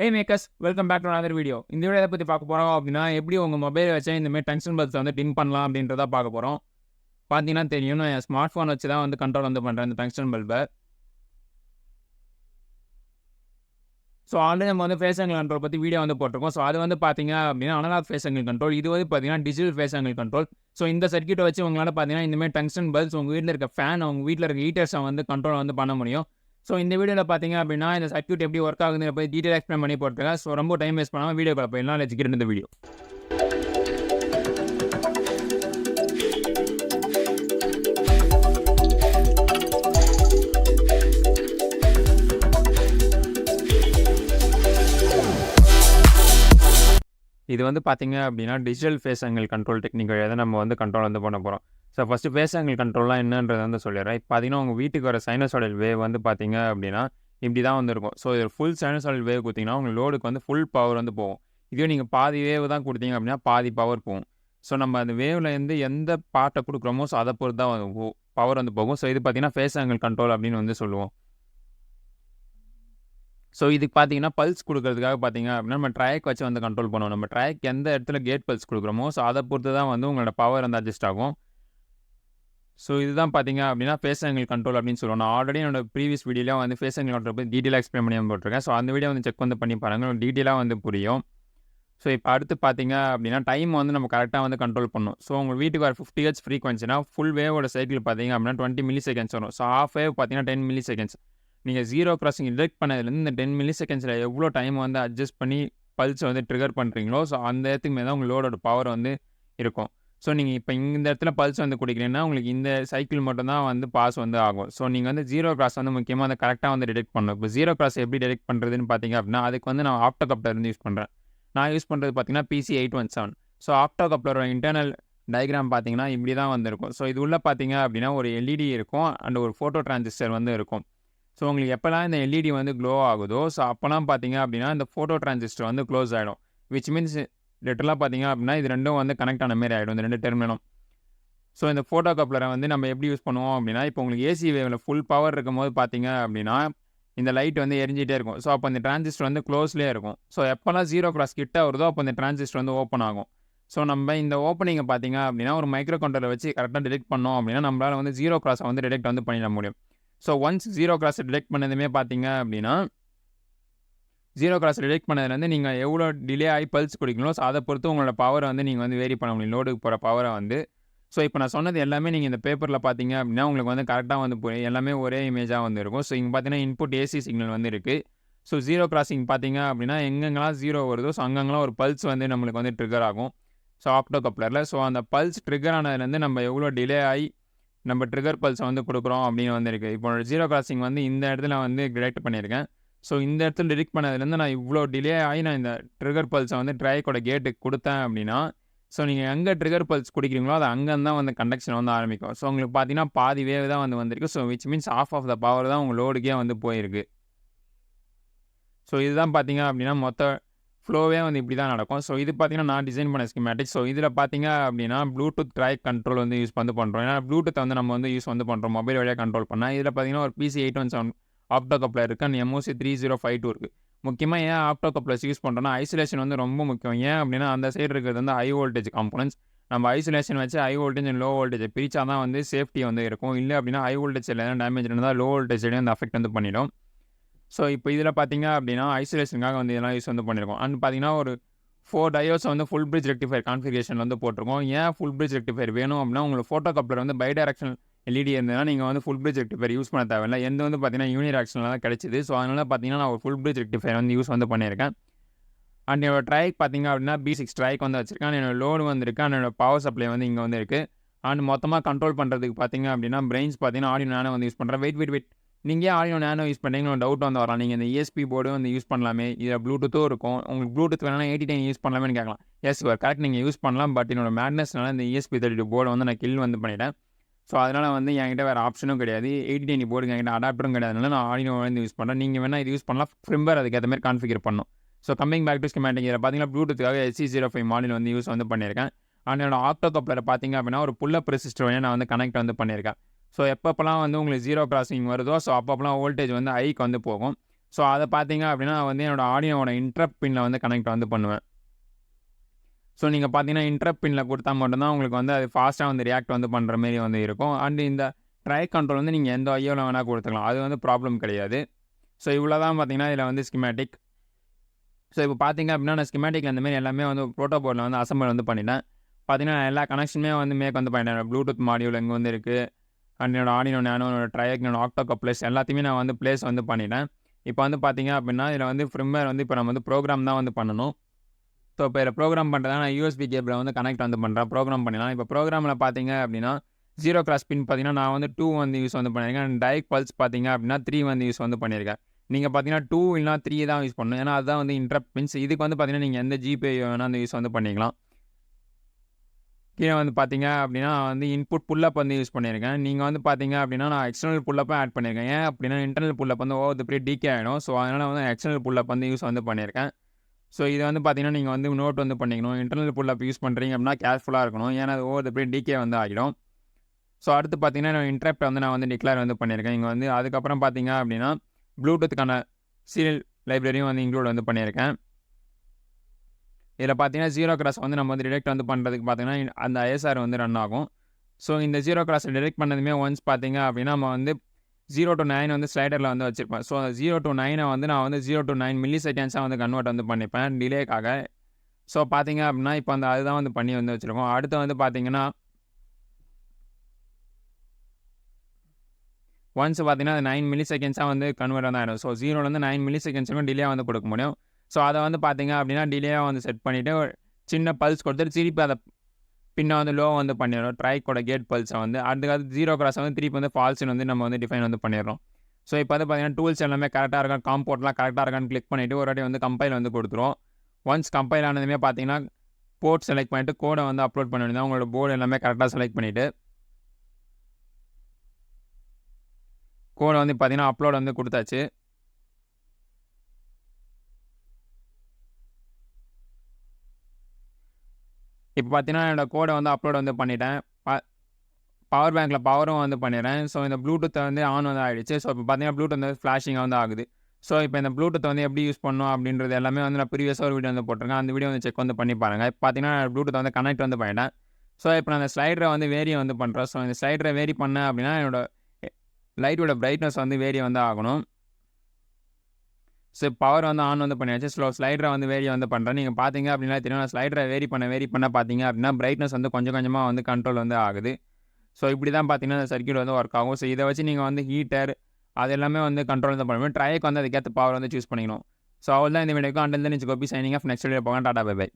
Hey makers, welcome back to another video. இந்த video எதை பற்றி பார்க்க போகிறோம் அப்படின்னா எப்படி உங்கள் மொபைலை வச்சு இந்தமாதிரி டங்ஸ்டன் பல்ப்ஸ் வந்து டிம் பண்ணலாம் அப்படின்றத பார்க்க போகிறோம். பார்த்தீங்கன்னா தெரியும், நான் என் ஸ்மார்ட் ஃபோன் வச்சு தான் வந்து கண்ட்ரோல் வந்து பண்ணுறேன் இந்த டங்ஸ்டன் பல்பை. ஸோ ஆல்ரெடி நம்ம வந்து ஃபேஸ் ஆங்கிள் கண்ட்ரோல் பற்றி வீடியோ வந்து போட்டிருக்கோம். ஸோ அது வந்து பார்த்தீங்க அப்படின்னா அனலாக் ஃபேஸ் ஆங்கிள் கண்ட்ரோல். இது வந்து பார்த்தீங்கன்னா digital phase angle control. So இந்த சர்க்யூட்டை வச்சு உங்களால் பார்த்தீங்கன்னா இந்தமாதிரி டங்ஸ்டன் பல்ப்ஸ் உங்கள் வீட்டில் இருக்க ஃபேன், உங்கள் வீட்டில் இருக்க ஹீட்டர்ஸை வந்து கண்ட்ரோல் வந்து பண்ண முடியும். ஸோ இந்த வீடியோவில் பார்த்தீங்க அப்படின்னா இந்த சர்க்யூட் எப்படி ஒர்க் ஆகுதுன்னு போய் டீட்டெயில் எக்ஸ்பிளைன் பண்ணி போட்டுருக்கேன். ஸோ ரொம்ப டைம் வேஸ்ட் பண்ணாமல் வீடியோக்குள்ள போயிடலாம். Let's get into the video. இது வந்து பார்த்தீங்க அப்படின்னா digital phase angle control technique வழியாக தான் நம்ம வந்து கண்ட்ரோல் வந்து பண்ண போகிறோம். ஸோ ஃபஸ்ட்டு ஃபேஸ் ஆங்கிள் கண்ட்ரோல்லாம் என்னன்றதை வந்து சொல்லிடுறேன். இப்போ பார்த்தீங்கன்னா உங்கள் வீட்டுக்கு வர சைனசாய்டல் வேவ் வந்து பார்த்தீங்க அப்படின்னா இப்படி தான் வந்து இருக்கும். ஸோ இது ஃபுல் சைனசாய்டல் வேவ் கொடுத்தீங்கன்னா உங்கள் லோடுக்கு வந்து ஃபுல் பவர் வந்து போகும். இதுவே நீங்கள் பாதி வேவ் தான் கொடுத்தீங்க அப்படின்னா பாதி பவர் போகும். ஸோ நம்ம அந்த வேவ்லேருந்து எந்த பார்ட்டை கொடுக்குறோமோ ஸோ அதை பொறுத்து தான் பவர் வந்து போகும். ஸோ இது பார்த்தீங்கன்னா ஃபேஸ் ஆங்கிள் கண்ட்ரோல் அப்படின்னு வந்து சொல்லுவோம். ஸோ இதுக்கு பார்த்தீங்கன்னா பல்ஸ் கொடுக்கறதுக்காக பார்த்தீங்க அப்படின்னா நம்ம ட்ராக் வச்சு வந்து கண்ட்ரோல் பண்ணுவோம். நம்ம ட்ராக் எந்த இடத்துல கேட் பல்ஸ் கொடுக்குறோமோ ஸோ அதை பொறுத்து தான் வந்து உங்களோட பவர் வந்து அட்ஜஸ்ட் ஆகும். ஸோ இதுதான் பார்த்தீங்க அப்படின்னா ஃபேஸ் ஆங்கிள் கண்ட்ரோல் அப்படின்னு சொல்லுவோம். நான் ஆல்ரெடி என்னோட ப்ரீவியஸ் வீடியோவில் வந்து ஃபேஸ் ஆங்கிள் கண்ட்ரோல் பற்றி டீட்டெயிலாக எக்ஸ்பிளைன் பண்ணி போட்டிருக்கேன். ஸோ அந்த வீடியோ வந்து செக் வந்து பண்ணி பாருங்கள், டீட்டெயிலாக வந்து புரியும். ஸோ இப்போ அடுத்து பார்த்தீங்க அப்படின்னா டைம் வந்து நம்ம கரெக்டாக வந்து கண்ட்ரோல் பண்ணணும். ஸோ உங்கள் வீட்டுக்கு வர 50 ஹெர்ட்ஸ் ஃப்ரீக்வன்சினா ஃபுல் வேவோட சைக்கிள் பார்த்தீங்க அப்படின்னா 20 மில்லி செகண்ட்ஸ் வரும். ஸோ ஆஃப் வேவ் பார்த்தீங்கன்னா 10 மில்லி செகண்ட்ஸ். நீங்கள் ஜீரோ கிராசிங் டிடெக்ட் பண்ணதுலேருந்து இந்த 10 மில்லி செகண்ட்ஸில் எவ்வளோ டைம் வந்து அட்ஜஸ்ட் பண்ணி பல்ஸ் வந்து ட்ரிகர் பண்ணுறீங்களோ ஸோ அந்த இடத்துக்கு மேலே தான் உங்கள் லோடோட பவர் வந்து இருக்கும். ஸோ நீங்கள் இப்போ இந்த இடத்துல பல்ஸ் வந்து கொடுக்குறீங்கன்னா உங்களுக்கு இந்த சைக்கிள் மட்டும் தான் வந்து பாஸ் வந்து ஆகும். ஸோ நீங்கள் வந்து ஜீரோ கிராஸ் வந்து முக்கியமாக அதை கரெக்டாக வந்து டிடெக்ட் பண்ணணும். இப்போ ஜீரோ கிராஸ் எப்படி டிடெக்ட் பண்ணுறதுன்னு பார்த்தீங்க அப்படின்னா அதுக்கு வந்து நான் ஆப்டோ கப்ளர் வந்து யூஸ் பண்ணுறேன். நான் யூஸ் பண்ணுறது பார்த்தீங்கன்னா PC817. ஸோ ஆப்டோ கப்ளரோட இன்டர்னல் டயக்ராம் பார்த்தீங்கன்னா இப்படி தான் வந்து இருக்கும். ஸோ இது உள்ள பார்த்தீங்க அப்படின்னா ஒரு LED இருக்கும் அண்ட் ஒரு ஃபோட்டோ டிரான்சிஸ்டர் வந்து இருக்கும். ஸோ உங்களுக்கு எப்போல்லாம் இந்த LED வந்து க்ளோ ஆகுதோ ஸோ அப்போலாம் பார்த்தீங்க அப்படின்னா இந்த ஃபோட்டோ டிரான்சிஸ்டர் வந்து க்ளோஸ் ஆகிடும். விச் மீன்ஸ் லிட்டரலாக பார்த்தீங்க அப்படின்னா இது ரெண்டும் வந்து கனெக்ட் ஆன மாதிரி ஆகிடும், இந்த ரெண்டு டெர்மினலும். ஸோ இந்த ஃபோட்டோ கப்ளரை வந்து நம்ம எப்படி யூஸ் பண்ணுவோம் அப்படின்னா இப்போ உங்களுக்கு AC வேவில் ஃபுல் பவர் இருக்கும் போது பார்த்தீங்க அப்படின்னா இந்த லைட் வந்து எரிஞ்சிட்டே இருக்கும். ஸோ அப்போ இந்த டிரான்சிஸ்டர் வந்து க்ளோஸ்லேயே இருக்கும். ஸோ எப்போல்லாம் ஜீரோ கிராஸ் கிட்ட வருதோ அப்போ இந்த டிரான்சிஸ்டர் வந்து ஓப்பன் ஆகும். ஸோ நம்ம இந்த ஓப்பனிங்கை பார்த்தீங்க அப்படின்னா ஒரு மைக்ரோ கண்ட்ரோலர் வச்சு கரெக்டாக டிடெக்ட் பண்ணோம் அப்படின்னா நம்மளால் வந்து ஜீரோ கிராஸை வந்து டிடெக்ட் வந்து பண்ணிட முடியும். ஸோ ஒன்ஸ் ஜீரோ கிராஸை டிடெக்ட் பண்ணதுமே பார்த்தீங்க அப்படின்னா ஜீரோ கிராஸ் டிடெக்ட் பண்ணதுலேருந்து நீங்கள் எவ்வளோ டிலே ஆகி பல்ஸ் கொடுக்கணும் ஸோ அதை பொறுத்து உங்களோட பவரை வந்து நீங்கள் வந்து வேரி பண்ண முடியும், லோடுக்கு போகிற பவரை வந்து. ஸோ இப்போ நான் சொன்னது எல்லாமே நீங்கள் இந்த பேப்பரில் பார்த்தீங்க அப்படின்னா உங்களுக்கு வந்து கரெக்டாக வந்து போய் எல்லாமே ஒரே இமேஜாக வந்து இருக்கும். ஸோ இங்கே பார்த்தீங்கன்னா இன்புட் AC சிக்னல் வந்து இருக்குது. ஸோ ஜீரோ கிராசிங் பார்த்தீங்க அப்படின்னா எங்கெங்கெல்லாம் ஜீரோ வருதோ ஸோ அங்கங்கெல்லாம் ஒரு பல்ஸ் வந்து நம்மளுக்கு வந்து ட்ரிகர் ஆகும். ஸோ ஆப்டோ கப்ளரில் ஸோ அந்த பல்ஸ் ட்ரிகர் ஆனதுலேருந்து நம்ம எவ்வளோ டிலே ஆகி நம்ம ட்ரிகர் பல்ஸை வந்து கொடுக்குறோம் அப்படின்னு வந்து இருக்குது. இப்போ ஜீரோ கிராசிங் வந்து இந்த இடத்துல வந்து டிடெக்ட் பண்ணியிருக்கேன். ஸோ இந்த இடத்துல டிடெக்ட் பண்ணதுலேருந்து நான் இவ்வளோ டிலே ஆகி நான் இந்த ட்ரிகர் பல்ஸை வந்து ட்ரைக்கோட கேட்டுக்கு கொடுத்தேன் அப்படின்னா ஸோ நீங்கள் எங்கே ட்ரிகர் பல்ஸ் குடிக்கிறீங்களோ அது அங்கேருந்து தான் வந்து கண்டக்ஷன் வந்து ஆரம்பிக்கும். ஸோ உங்களுக்கு பார்த்தீங்கன்னா பாதி வேவ் தான் வந்து வந்திருக்கு. So which means of of the power தான் உங்கள் லோடுக்கே வந்து போயிருக்கு. ஸோ இதுதான் பார்த்தீங்க அப்படின்னா மொத்த ஃப்ளோவே வந்து இப்படி தான் நடக்கும். ஸோ இது பார்த்தீங்கன்னா நான் டிசைன் பண்ண ஸ்கீமேட்டிக். ஸோ இதில் பார்த்தீங்க அப்படின்னா ப்ளூடூத் ட்ராக் கண்ட்ரோல் வந்து யூஸ் வந்து பண்ணுறோம். ஏன்னா ப்ளூடூத் வந்து நம்ம வந்து யூஸ் வந்து பண்ணுறோம் மொபைல் வழியாக கண்ட்ரோல் பண்ணால். இதில் பார்த்தீங்கன்னா ஒரு PC817 ஆப்டோ கப்ளர் இருக்குது அண்ட் MOC3052 இருக்குது. முக்கியமாக ஏன் ஆப்டோ கப்ளர்ஸ் யூஸ் பண்ணுறோன்னா ஐசோலேஷன் வந்து ரொம்ப முக்கியம். ஏன் அப்படின்னா அந்த சைடு இருக்கிறது வந்து ஹை வோல்டேஜ் காம்பனன்ட்ஸ். நம்ம ஐசோலேஷன் வச்சு ஹை வோல்டேஜ் அண்ட் லோ வோல்டேஜை பிரித்தா தான் வந்து சேஃப்டி வந்து இருக்கும். இல்லை அப்படின்னா ஹை வோல்டேஜ் சைடில் எதாவது டேமேஜ் இருந்தால் லோ வோல்டேஜ் சைடு அந்த அஃபெக்ட் வந்து பண்ணிடும். ஸோ இப்போ இதில் பார்த்தீங்க அப்படின்னா ஐசோலேஷனுக்காக வந்து இதெல்லாம் யூஸ் வந்து பண்ணியிருக்கோம். அண்ட் பார்த்தீங்கன்னா ஒரு 4 டயோட்ஸ் வந்து ஃபுல் பிரிட்ஜ் ரெக்டிஃபயர் கான்ஃபிகரேஷன் வந்து போட்டிருக்கோம். ஏன் ஃபுல் பிரிட்ஜ் ரெக்டிஃபயர் வேணும் அப்படின்னா உங்களுக்கு ஃபோட்டோ கப்ளர் வந்து பைடைரக்ஷனல் LED இருந்ததுன்னா நீங்கள் வந்து ஃபுல் பிரிட்ஜ் ரெக்டிஃபயர் யூஸ் பண்ண தேவையில்லை. எந்த வந்து பார்த்தீங்கன்னா யூனிடாக்ஷனில் தான் கிடச்சிது. ஸோ அதனால் பார்த்தீங்கன்னா நான் ஒரு ஃபுல் பிரிட்ஜ் ரெக்டிஃபயர் வந்து யூஸ் வந்து பண்ணியிருக்கேன். அண்ட் என்னோட ட்ரைக் பார்த்தீங்க அப்படின்னா B6 ட்ரைக் வந்து வச்சிருக்கேன். என்னோட லோடு வந்துருக்கு, என்னோட பவர் சப்ளை வந்து இங்கே வந்து இருக்குது. அண்ட் மொத்தமாக கண்ட்ரோல் பண்ணுறதுக்கு பார்த்தீங்க அப்படின்னா பிரெயின்ஸ் பார்த்தீங்கன்னா ஆடியோ நானோ வந்து யூஸ் பண்ணுறேன். வெயிட் நீங்கள் ஏன் ஆடியோ நானோ யூஸ் பண்ணுறீங்கன்னு ஒரு டவுட் வந்து வரலாம். நீங்கள் இந்த ESP போர்டு வந்து யூஸ் பண்ணலாமே, இதில் ப்ளூடூத்தும் இருக்கும், உங்களுக்கு ப்ளூடூத் வேணால் 8010 யூஸ் பண்ணலாமேன்னு கேட்கலாம். எஸ் கரெக்ட், நீங்கள் யூஸ் பண்ணலாம். பட் என்னோட மேட்னஸ்னால இந்த ESP32 போர்டை வந்து நான் கில் வந்து பண்ணிட்டேன். ஸோ அதனால் வந்து என்கிட்ட வேறு ஆப்ஷனும் கிடையாது, 8010 போர்டுக்கு என்கிட்ட அடாப்டரும் கிடையாதுனால நான் ஆடியோ வந்து யூஸ் பண்ணுறேன். நீங்கள் வேணால் இது யூஸ் பண்ணலாம், ஃப்ரிம்பர் அதுக்கேற்ற மாதிரி கான்ஃபிகர் பண்ணணும். So coming back to schematic இதில் பார்த்தீங்கன்னா ப்ளூடூத்துக்காக SC05 மாடல் வந்து யூஸ் வந்து பண்ணியிருக்கேன். அண்ட் என்னோட ஆப்டோ கப்ளரை பார்த்தீங்க அப்படின்னா ஒரு புல் அப் ரெசிஸ்டர் வழியாக நான் வந்து கனெக்ட் வந்து பண்ணியிருக்கேன். ஸோ எப்பப்போலாம் வந்து உங்களுக்கு ஜீரோ கிராசிங் வருதோ ஸோ அப்பப்போலாம் வோல்டேஜ் வந்து ஹைக்கு வந்து போகும். ஸோ அதை பார்த்தீங்க அப்படின்னா நான் வந்து என்னோட ஆடியோவோட இன்டரப்ட் பின்ல வந்து கனெக்ட் வந்து பண்ணுவேன். ஸோ நீங்கள் பார்த்தீங்கன்னா இன்டரப்ட் பின்ல கொடுத்தா மட்டும்தான் உங்களுக்கு வந்து அது ஃபாஸ்ட்டாக வந்து ரியாக்ட் வந்து பண்ணுற மாரி வந்து இருக்கும். அண்ட் இந்த ட்ரை கண்ட்ரோல் வந்து நீங்கள் எந்த ஐயோவில் வேணால் கொடுத்துக்கலாம். அது வந்து ப்ராப்ளம் கிடையாது. ஸோ இவ்வளோ தான் பார்த்தீங்கன்னா இதில் வந்து ஸ்கிமேட்டிக். ஸோ இப்போ பார்த்தீங்க அப்படின்னா நான் ஸ்கிமேட்டிக்கில் இந்த மாதிரி எல்லாமே வந்து ப்ரோட்டோ போர்டில் வந்து அசம்பிள் வந்து பண்ணிட்டேன். பார்த்தீங்கன்னா நான் எல்லா கனெக்ஷனுமே வந்து மேக் வந்து பண்ணிட்டேன். ப்ளூடூத் மாடியூல் இங்கே வந்து இருக்குது. அண்ட் என்னோட ஆடியோ நேனோ, என்னோட ட்ரையாக், என்னோட ஆக்டோ கப்ளர்ஸ் எல்லாத்தையுமே நான் வந்து பிளேஸ் வந்து பண்ணிட்டேன். இப்போ வந்து பார்த்தீங்க அப்படின்னா இதில் வந்து ஃப்ரிம்வேர் வந்து இப்போ நம்ம வந்து ப்ரோக்ராம் தான் வந்து பண்ணணும். ஸோ இப்போ இதில் ப்ரோக்ராம் பண்ணுறதா நான் யூஎஸ்பி கேபிளை வந்து கனெக்ட் வந்து பண்ணுறேன். ப்ரோக்ராம் பண்ணிடலாம். இப்போ ப்ரோக்ராமில் பார்த்தீங்க அப்படின்னா 0 கிராஸ் பின் பார்த்தீங்கன்னா நான் வந்து 2 வந்து யூஸ் வந்து பண்ணியிருக்கேன். அண்ட் டைரக்ட் பல்ஸ் பார்த்தீங்க அப்படின்னா 3 வந்து யூஸ் வந்து பண்ணியிருக்கேன். நீங்கள் பார்த்தீங்கன்னா 2 இல்லைனா 3 தான் யூஸ் பண்ணணும். ஏன்னா அதுதான் வந்து இன்டரப்ட் பின்ஸ். இதுக்கு வந்து பார்த்தீங்கன்னா நீங்கள் எந்த ஜிபே வேணால் அந்த யூஸ் வந்து பண்ணிக்கலாம். கீழே வந்து பார்த்தீங்க அப்படின்னா வந்து இன்புட் புல்லப் வந்து யூஸ் பண்ணியிருக்கேன். நீங்கள் வந்து பார்த்தீங்க அப்படின்னா நான் எக்ஸ்டர்னல் புல்லப்பும் ஆட் பண்ணியிருக்கேன். ஏன் அப்படின்னா இன்டர்னல் புல்லப் வந்து ஓவர் தி பீரியட் டீகே ஆகிடும். ஸோ அதனால் வந்து எக்ஸ்டர்னல் புல்லப் வந்து யூஸ் வந்து பண்ணியிருக்கேன். ஸோ இதை வந்து பார்த்தீங்கன்னா நீங்கள் வந்து நோட் வந்து பண்ணிக்கணும். இன்டர்னல் புல்லப் யூஸ் பண்ணுறீங்க அப்படின்னா கேர்ஃபுல்லாக இருக்கணும். ஏன்னா அது ஓவர் தி பீரியட் டீகே வந்து ஆகிடும். ஸோ அடுத்து பார்த்தீங்கன்னா இன்டரப்ட் வந்து நான் வந்து டிக்ளேர் வந்து பண்ணியிருக்கேன். இங்கே வந்து அதுக்கப்புறம் பார்த்தீங்க அப்படின்னா ப்ளூடூத்துக்கான சீரியல் லைப்ரரியும் வந்து இன்க்ளூட் வந்து பண்ணியிருக்கேன். இதில் பார்த்தீங்கன்னா 0 கிராஸ் வந்து நம்ம வந்து டிடெக்ட் வந்து பண்ணுறதுக்கு பார்த்தீங்கன்னா அந்த ஐஎஸ்ஆர் வந்து ரன் ஆகும். ஸோ இந்த 0 கிராஸை டிடெக்ட் பண்ணதுமே ஒன்ஸ் பார்த்தீங்க அப்படின்னா நம்ம வந்து 0 to 9 வந்து ஸ்லைடரில் வந்து வச்சுருப்பேன். ஸோ அந்த 0 to 9 வந்து நான் வந்து 0 to 9 மில்லி செகண்ட்ஸாக வந்து கன்வெர்ட் வந்து பண்ணிப்பேன் டிலேக்காக. ஸோ பார்த்தீங்க அப்படின்னா இப்போ அந்த அதுதான் வந்து பண்ணி வந்து வச்சுருக்கோம். அடுத்து வந்து பார்த்தீங்கன்னா ஒன்ஸ் பார்த்தீங்கன்னா அது 9 மில்லி செகண்ட்ஸாக வந்து கன்வெர்ட் வந்து ஆகிடும். ஸோ 0லேருந்து 9 மில்லி செகண்ட்ஸுக்கும் டிலே வந்து கொடுக்க முடியும். ஸோ அதை வந்து பார்த்தீங்க அப்படின்னா டிலேயாக வந்து செட் பண்ணிவிட்டு சின்ன பல்ஸ் கொடுத்துட்டு திருப்பி அதை பின்ன வந்து லோ வந்து பண்ணிடுறோம். ட்ரைக்கோட கேட் பல்ஸை வந்து அதுக்கு 0 கிராஸ் வந்து திருப்பி வந்து ஃபால்ஸ்னு வந்து நம்ம வந்து டிஃபைன் வந்து பண்ணிடுறோம். ஸோ இப்போ வந்து பார்த்தீங்கன்னா டூல்ஸ் எல்லாமே கரெக்டாக இருக்கா, காம்போர்ட்லாம் கரெக்டாக இருக்கான்னு கிளிக் பண்ணிவிட்டு ஒரு வாட்டி வந்து கம்பைல் வந்து கொடுத்துருவோம். ஒன்ஸ் கம்பைல் ஆனதுமே பார்த்தீங்கன்னா போர்ட் செலக்ட் பண்ணிவிட்டு கோடை வந்து அப்லோட் பண்ண வேண்டியது. உங்களோட போர்டு எல்லாமே கரெக்டாக செலக்ட் பண்ணிவிட்டு கோடை வந்து பார்த்தீங்கன்னா அப்லோட் வந்து கொடுத்தாச்சு. இப்போ பார்த்தீங்கன்னா என்னோட கோடை வந்து அப்லோட் வந்து பண்ணிட்டேன். பவர் பேங்க்கில் பவரும் வந்து பண்ணிடுறேன். ஸோ இந்த ப்ளூடூத்தை வந்து ஆன் வந்து ஆகிடுச்சு. ஸோ இப்போ பார்த்தீங்கன்னா ப்ளூடூத் வந்து ஃப்ளாஷிங்காக வந்து ஆகுது. ஸோ இப்போ இந்த ப்ளூடூத் வந்து எப்படி யூஸ் பண்ணணும் அப்படின்றது எல்லாமே வந்து நான் ப்ரீவியஸாக ஒரு வீடியோ வந்து போட்டிருக்கேன். அந்த வீடியோ வந்து செக் வந்து பண்ணி பாருங்கள். இப்போ பார்த்தீங்கன்னா ப்ளூடூத் வந்து கனெக்ட் வந்து பண்ணிட்டேன். ஸோ இப்போ நான் அந்த ஸ்லைடரை வந்து வேரி வந்து பண்ணுறேன். ஸோ இந்த ஸ்லைடரை வேரி பண்ணேன் அப்படின்னா என்னோட லைட்டோட பிரைட்னஸ் வந்து வேரி வந்து ஆகணும். ஸோ பவர் வந்து ஆன் வந்து பண்ணியாச்சு. ஸ்லைடரை வந்து வேரி வந்து பண்ணுறேன். நீங்கள் பார்த்தீங்க அப்படின்னா தெரியும் நான் ஸ்லைடரை வேரி பண்ண பார்த்தீங்க அப்படின்னா பிரைட்னஸ் வந்து கொஞ்சம் கொஞ்சமாக வந்து கண்ட்ரோல் வந்து ஆகுது. ஸோ இப்படி தான் பார்த்தீங்கன்னா இந்த சர்க்யூட் வந்து ஒர்க் ஆகும். ஸோ இதை வச்சு நீங்கள் வந்து ஹீட்டர் அது எல்லாமே வந்து கண்ட்ரோல் தான் பண்ணணும். ட்ரைக்கு வந்து அதுக்கேற்ற பவர் வந்து சூஸ் பண்ணிக்கணும். ஸோ அவ்வளோ தான் இந்த வீடியோக்கு. Until then it's Gopi signing off. Next video போங்க. Tata bye by.